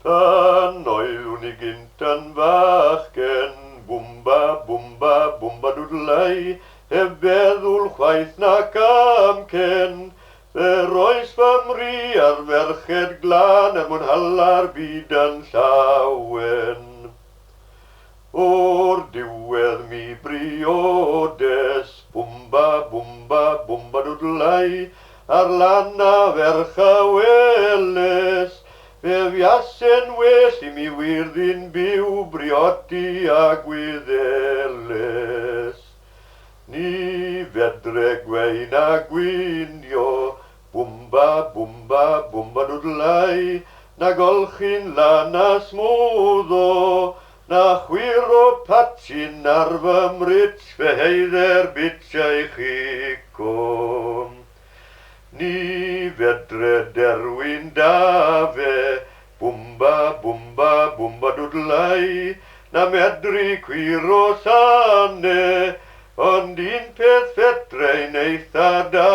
Tan oelwn I gynta'n fachgen, bwmba dwdlai, heb feddwl chwaith nac amcen. Fe roes fy mri ar ferched glan er mwyn hala'r byd yn llawen. O'r diwedd mi briodes, bwmba dwdlai, ar lan a fercha weles. Fe fiasen wes I mi wirddin byw briodi a gwyddeles. Ni fedre gwein a gwynio, bwmba dwdlai, na golchi'n lan a smwddo, na chwiro patsin ar fy mrits fe heidder bitsiau chico. Ni fedre derwyn da fe, bwmba dwdlai, na medru cwiro sane, ond un peth fedre I neitha da,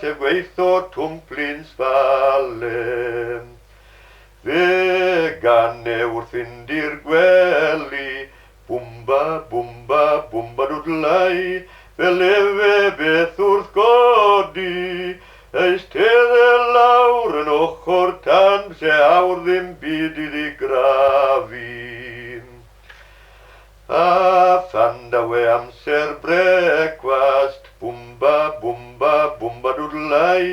sef gweitho twmplin sfale. Fe gane wrth fynd i'r gwely, bwmba dwdlai, fe lefe beth wrth godi, eis tedde lawr yn ochr tan se awr ddim byd iddi grafi. A phan dawe amser brecwast, bwmba dwdlai,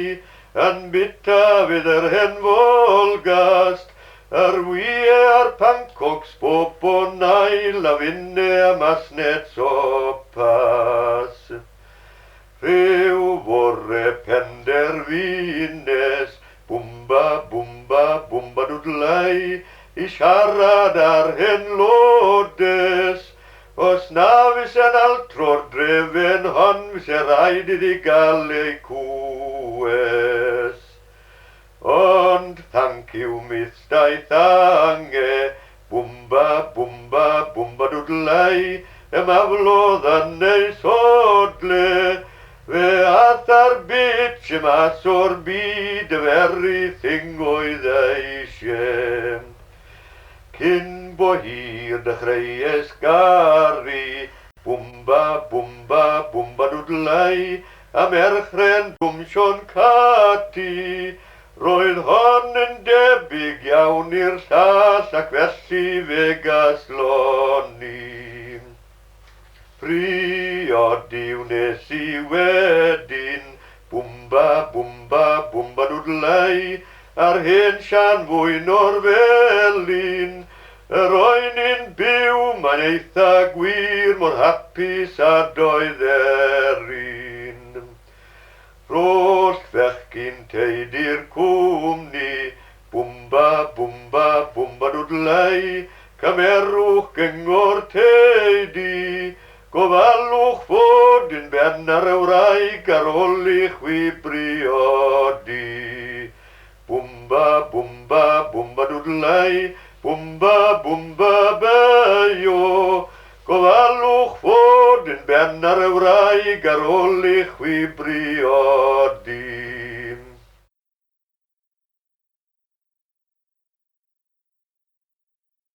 yn bita fydd yr hen folgast, ar wie ar pancocks poponau, lafinne a masnet sopas. Rhyw fore penderfynes, bwmba dwdlai, I siarad ar hen lodes. Os na fys yn altro'r drefen hon, fys e rhaid iddi gael ei cwes. Ond thank you misdau thange, bwmba dwdlai, maflodd yn ei sodle. Fe ath ar bitch mas o'r byd, everything oedd eisiau. Cyn bo hir dechrau esgaru, bwmba dwdlai, a merchren dwmsio'n cati. Roedd hon yn debyg iawn i'r llall ac felly fe gasloni. Priodi wnes I wedyn, bwmba dwdlai, ar hen sian fwyn o'r felin. Yr oen i'n byw, mae'n eitha gwir, mor hapus a doedd erin. Roll fechgyn teid i'r cwmni, bwmba dwdlai, cymerwch gyngor teidi, gofalwch fod yn ben ar y wraig ar ôl i'ch wy briodi. Bwmba dwdlai, bwmba beio, gofalwch fod yn ben ar y wraig ar ôl i'ch wy briodi.